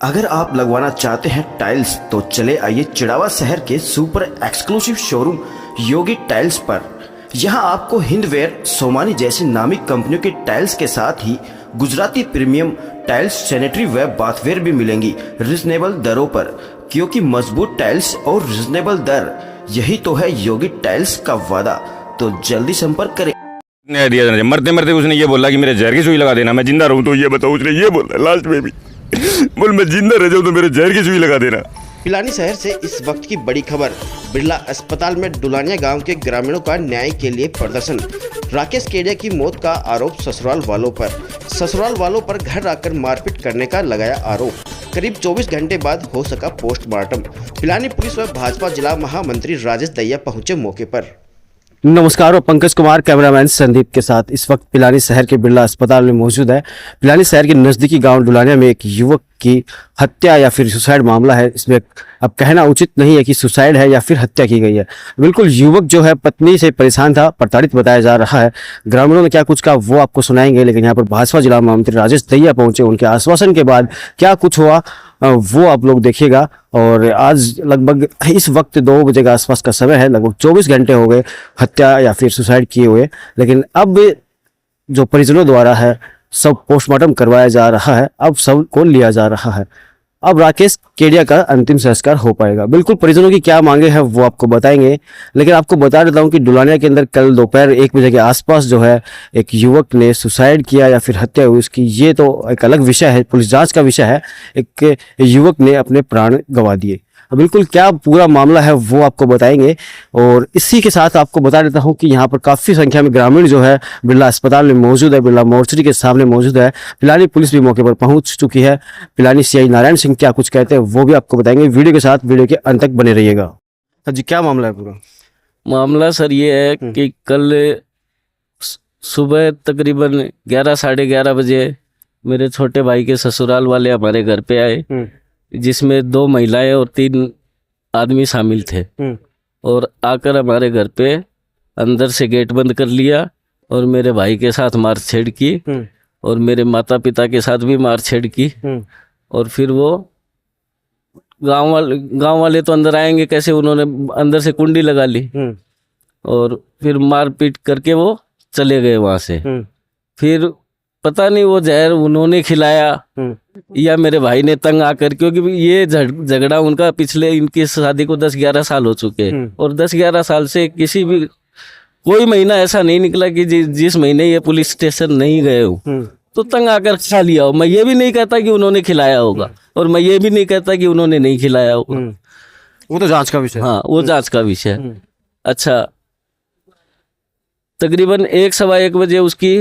अगर आप लगवाना चाहते हैं टाइल्स तो चले आइए चिड़ावा शहर के सुपर एक्सक्लूसिव शोरूम योगी टाइल्स पर। यहां आपको हिंदवेयर, सोमानी जैसी नामी कंपनियों के टाइल्स के साथ ही गुजराती प्रीमियम टाइल्स, सैनिटरी व बाथवेयर भी मिलेंगी रिजनेबल दरों पर। क्योंकि मजबूत टाइल्स और रिजनेबल दर, यही तो है योगी टाइल्स का वादा। तो जल्दी संपर्क करें। दिया मरते मरते उसने ये बोला कि मेरे जहर की सुई लगा देना, मैं जिंदा रहूं तो ये बताओ। उसने ये बोला लास्ट में भी बोल मैं जिंदा रह जाऊं तो मेरे जहर की सुई लगा देना। पिलानी शहर से इस वक्त की बड़ी खबर। बिरला अस्पताल में डुलानिया गांव के ग्रामीणों का न्याय के लिए प्रदर्शन। राकेश केडिया की मौत का आरोप ससुराल वालों पर। ससुराल वालों पर घर आकर मारपीट करने का लगाया आरोप। करीब 24 घंटे बाद हो सका पोस्टमार्टम। पिलानी पुलिस व भाजपा जिला महामंत्री राजेश दहिया पहुंचे मौके पर। नमस्कार, और पंकज कुमार कैमरामैन संदीप के साथ इस वक्त पिलानी शहर के बिरला अस्पताल में मौजूद है। पिलानी शहर के नज़दीकी गांव डुलानिया में एक युवक की हत्या या फिर सुसाइड मामला है। इसमें अब कहना उचित नहीं है कि सुसाइड है या फिर हत्या की गई है। बिल्कुल युवक जो है पत्नी से परेशान था, प्रताड़ित बताया जा रहा है। ग्रामीणों ने क्या कुछ कहा वो आपको सुनाएंगे, लेकिन यहाँ पर भाजपा जिला महामंत्री राजेश दहिया पहुंचे। उनके आश्वासन के बाद क्या कुछ हुआ वो आप लोग देखिएगा। और आज लगभग इस वक्त 2 बजे के आसपास का समय है, लगभग 24 घंटे हो गए हत्या या फिर सुसाइड किए हुए। लेकिन अब जो परिजनों द्वारा है सब पोस्टमार्टम करवाया जा रहा है, अब सब को लिया जा रहा है। अब राकेश केडिया का अंतिम संस्कार हो पाएगा। बिल्कुल परिजनों की क्या मांगे हैं वो आपको बताएंगे, लेकिन आपको बता देता हूं कि डुलानिया के अंदर कल दोपहर 1 बजे के आसपास जो है एक युवक ने सुसाइड किया या फिर हत्या हुई उसकी, ये तो एक अलग विषय है, पुलिस जांच का विषय है। एक युवक ने अपने प्राण गंवा दिए। बिल्कुल क्या पूरा मामला है वो आपको बताएंगे। और इसी के साथ आपको बता देता हूं कि यहाँ पर काफ़ी संख्या में ग्रामीण जो है बिरला अस्पताल में मौजूद है, बिरला मोर्चरी के सामने मौजूद है। पिलानी पुलिस भी मौके पर पहुंच चुकी है। पिलानी सीआई नारायण सिंह क्या कुछ कहते हैं वो भी आपको बताएंगे। वीडियो के साथ, वीडियो के अंत तक बने रहिएगा। जी क्या मामला है पूरा? मामला सर ये है कि कल सुबह तकरीबन 11 साढ़े 11 बजे मेरे छोटे भाई के ससुराल वाले हमारे घर पे आए, जिसमें 2 महिलाएं और 3 आदमी शामिल थे। और आकर हमारे घर पे अंदर से गेट बंद कर लिया और मेरे भाई के साथ मारछेड़ की और मेरे माता पिता के साथ भी मारछेड़ की। और फिर वो गांव वाले तो अंदर आएंगे कैसे, उन्होंने अंदर से कुंडी लगा ली और फिर मारपीट करके वो चले गए वहां से। फिर पता नहीं वो जहर उन्होंने खिलाया या मेरे भाई ने तंग आकर, क्योंकि ये झगड़ा उनका पिछले, इनकी शादी को 10-11 साल हो चुके हैं और 10-11 साल से किसी भी कोई महीना ऐसा नहीं निकला कि जिस महीने ये पुलिस स्टेशन नहीं गए हो तो तंग आकर खा लिया हो। मैं ये भी नहीं कहता कि उन्होंने खिलाया होगा और मैं ये भी नहीं कहता कि उन्होंने नहीं खिलाया होगा, वो तो जांच का विषय। हाँ वो जांच का विषय। अच्छा, तकरीबन 1-1:15 बजे उसकी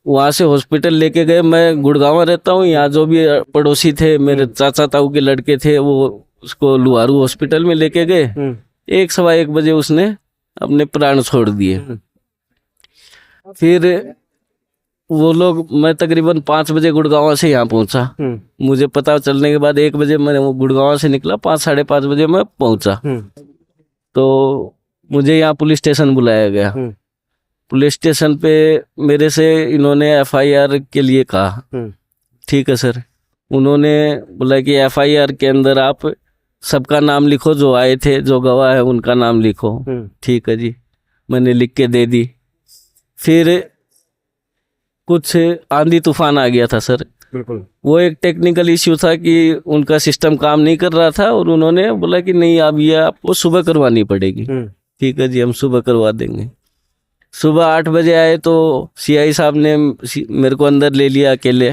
वहाँ से हॉस्पिटल लेके गए। मैं गुड़गांव रहता हूँ, यहाँ जो भी पड़ोसी थे मेरे चाचा ताऊ के लड़के थे वो उसको लुहारू हॉस्पिटल में लेके गए। 1-1:15 बजे उसने अपने प्राण छोड़ दिए। फिर वो लोग, मैं तकरीबन 5 बजे गुड़गांव से यहाँ पहुँचा। मुझे पता चलने के बाद 1 बजे मैं गुड़गांव से निकला, 5-5:30 बजे मैं पहुँचा तो मुझे यहाँ पुलिस स्टेशन बुलाया गया। पुलिस स्टेशन पे मेरे से इन्होंने FIR के लिए कहा। ठीक है सर, उन्होंने बोला कि FIR के अंदर आप सबका नाम लिखो, जो आए थे, जो गवाह है उनका नाम लिखो। ठीक है जी, मैंने लिख के दे दी। फिर कुछ आंधी तूफान आ गया था सर। बिल्कुल वो एक टेक्निकल इश्यू था कि उनका सिस्टम काम नहीं कर रहा था और उन्होंने बोला कि नहीं अब ये आपको सुबह करवानी पड़ेगी। ठीक है जी, हम सुबह करवा देंगे। सुबह 8 बजे आए तो CI साहब ने मेरे को अंदर ले लिया अकेले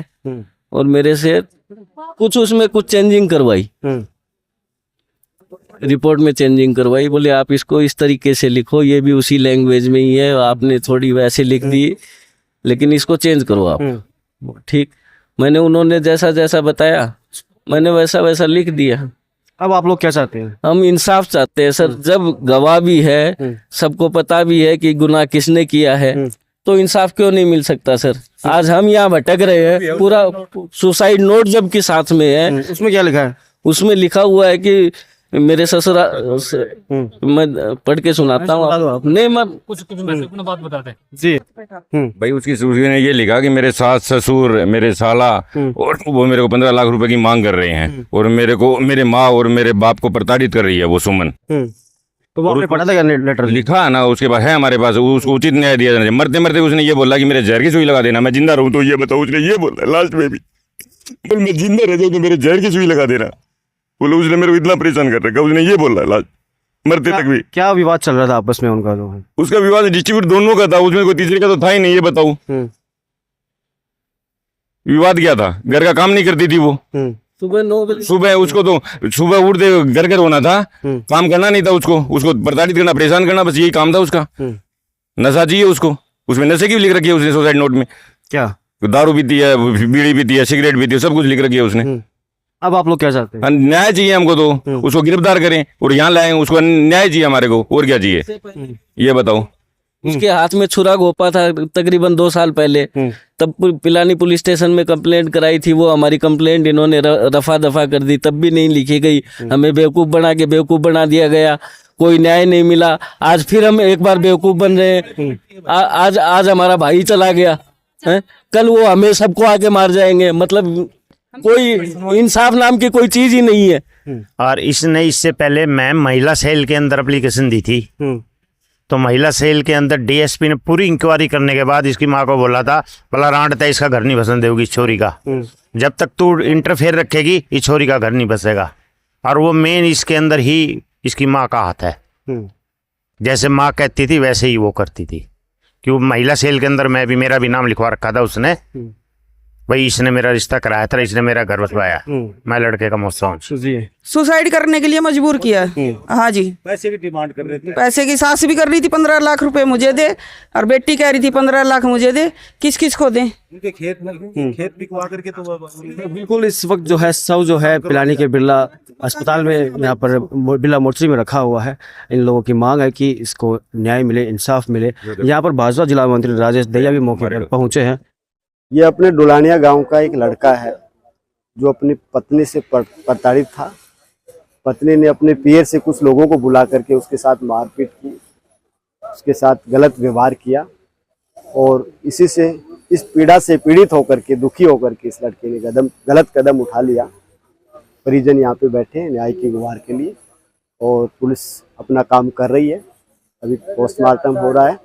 और मेरे से उसमें कुछ चेंजिंग करवाई, रिपोर्ट में चेंजिंग करवाई। बोले आप इसको इस तरीके से लिखो, ये भी उसी लैंग्वेज में ही है, आपने थोड़ी वैसे लिख दी लेकिन इसको चेंज करो आप। ठीक, मैंने उन्होंने जैसा जैसा बताया मैंने वैसा वैसा लिख दिया। अब आप लोग क्या चाहते हैं? हम इंसाफ चाहते हैं सर। जब गवाह भी है, सबको पता भी है कि गुनाह किसने किया है, तो इंसाफ क्यों नहीं मिल सकता सर? आज हम यहाँ भटक रहे हैं, पूरा सुसाइड नोट जबकि साथ में है। उसमें क्या लिखा है? उसमें लिखा हुआ है कि मेरे ससुरा मैं पढ़ के सुनाता हूँ। नहीं मैं जी भाई उसकी सूची ने ये लिखा कि मेरे सास ससुर मेरे साला और वो मेरे को 15 लाख रुपए की मांग कर रहे हैं और मेरे को मेरे माँ और मेरे बाप को प्रताड़ित कर रही है वो सुमन। तो वो आपने पढ़ा था क्या लेटर? लिखा है ना उसके बाद है हमारे पास, उसको उचित न्याय दिया जाना चाहिए। मरते मरते उसने ये बोला कि मेरे जहर की सुई लगा देना, मैं जिंदा रहूं तो ये बताओ, उसने ये बोला लास्ट में भी, बोल मैं जिंदा रह जाऊं तो मेरे जहर की सुई लगा देना। बोलो उसने मेरे को इतना परेशान कर रखा, उसने ये बोला लास्ट मरते तक भी। क्या विवाद चल रहा था आपस में उनका? तो उसका विवाद डिस्ट्रीब्यूट दोनों का था, उसमें कोई तीसरे का तो था ही नहीं। ये बताओ विवाद क्या था? घर का काम नहीं करती थी वो। सुबह 9 बजे सुबह उसको तो सुबह उठते घर घर होना था, काम करना नहीं था उसको प्रताड़ित करना, परेशान करना, बस यही काम था उसका। नशा चाहिए उसको, उसमें नशे की लिख रखी है उसने सुसाइड नोट में। क्या दारू पीती है, बीड़ी पीती है, सिगरेट पीती है, सब कुछ लिख रखी है उसने। अब आप लोग क्या चाहते हैं? न्याय चाहिए हमको, तो उसको गिरफ्तार करें और यहाँ लाएं, उसको न्याय चाहिए हमारे को, और क्या चाहिए ये बताओ। उसके हाथ में छुरा घोपा था तकरीबन 2 साल पहले, तब पिलानी पुलिस स्टेशन में कंप्लेंट कराई थी। वो हमारी कंप्लेंट इन्होंने रफा दफा कर दी, तब भी नहीं लिखी गई। हमें बेवकूफ बना दिया गया, कोई न्याय नहीं मिला। आज फिर हम एक बार बेवकूफ बन रहे हैं। आज हमारा भाई चला गया है, कल वो हमें सबको आके मार जाएंगे। मतलब कोई इंसाफ नाम की कोई चीज ही नहीं है। और इसने इससे पहले मैम महिला सेल के अंदर एप्लीकेशन दी थी, तो महिला सेल के अंदर डीएसपी ने पूरी इंक्वायरी करने के बाद इसकी माँ को बोला था, भला रांट है इसका घर नहीं बसन देगी इस छोरी का, जब तक तू इंटरफेयर रखेगी इस छोरी का घर नहीं बसेगा। और वो मेन इसके अंदर ही इसकी माँ का हाथ है। जैसे माँ कहती थी वैसे ही वो करती थी, कि वो महिला सेल के अंदर मैं भी, मेरा भी नाम लिखवा रखा था उसने। भाई इसने मेरा रिश्ता कराया था, इसने मेरा घर बसवाया, मैं लड़के का मौसा हूँ। सुसाइड करने के लिए मजबूर किया। हाँ जी, पैसे की डिमांड कर रहे थे। पैसे की सास भी कर रही थी 15 लाख रुपए मुझे दे, और बेटी कह रही थी 15 लाख मुझे दे। किस किस को दें? उनके खेत बिकवा करके तो बिल्कुल इस वक्त जो है शव जो है पिलानी के बिरला अस्पताल में यहाँ पर बिरला मोर्चरी में रखा हुआ है। इन लोगों की मांग है कि इसको न्याय मिले, इंसाफ मिले। यहाँ पर भाजपा जिला मंत्री राजेश दहिया भी मौके पर पहुंचे हैं। ये अपने डुलानिया गांव का एक लड़का है जो अपनी पत्नी से प्रताड़ित था। पत्नी ने अपने पियर से कुछ लोगों को बुला करके उसके साथ मारपीट की, उसके साथ गलत व्यवहार किया, और इसी से इस पीड़ा से पीड़ित होकर के, दुखी होकर के इस लड़के ने गलत कदम उठा लिया। परिजन यहाँ पे बैठे हैं न्याय की गुहार के लिए, और पुलिस अपना काम कर रही है। अभी पोस्टमार्टम हो रहा है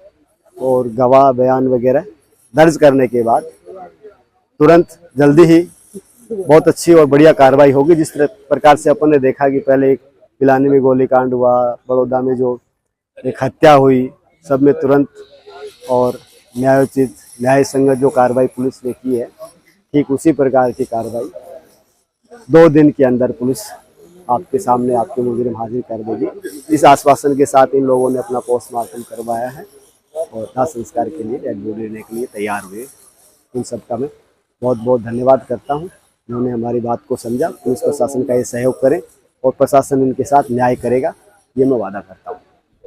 और गवाह बयान वगैरह दर्ज करने के बाद तुरंत जल्दी ही बहुत अच्छी और बढ़िया कार्रवाई होगी। जिस प्रकार से अपन ने देखा कि पहले एक पिलानी में गोलीकांड हुआ, बड़ौदा में जो एक हत्या हुई, सब में तुरंत और न्यायोचित न्याय संगत जो कार्रवाई पुलिस ने की है, ठीक उसी प्रकार की कार्रवाई 2 दिन के अंदर पुलिस आपके सामने आपके मुजरिम हाजिर कर देगी। इस आश्वासन के साथ इन लोगों ने अपना पोस्टमार्टम करवाया है और दाह संस्कार के लिए डेड बॉडी लेने के लिए तैयार हुए। उन सबका मैं बहुत बहुत धन्यवाद करता हूं, जिन्होंने हमारी बात को समझा। पुलिस प्रशासन का ये सहयोग करें और प्रशासन इनके साथ न्याय करेगा, ये मैं वादा करता हूं।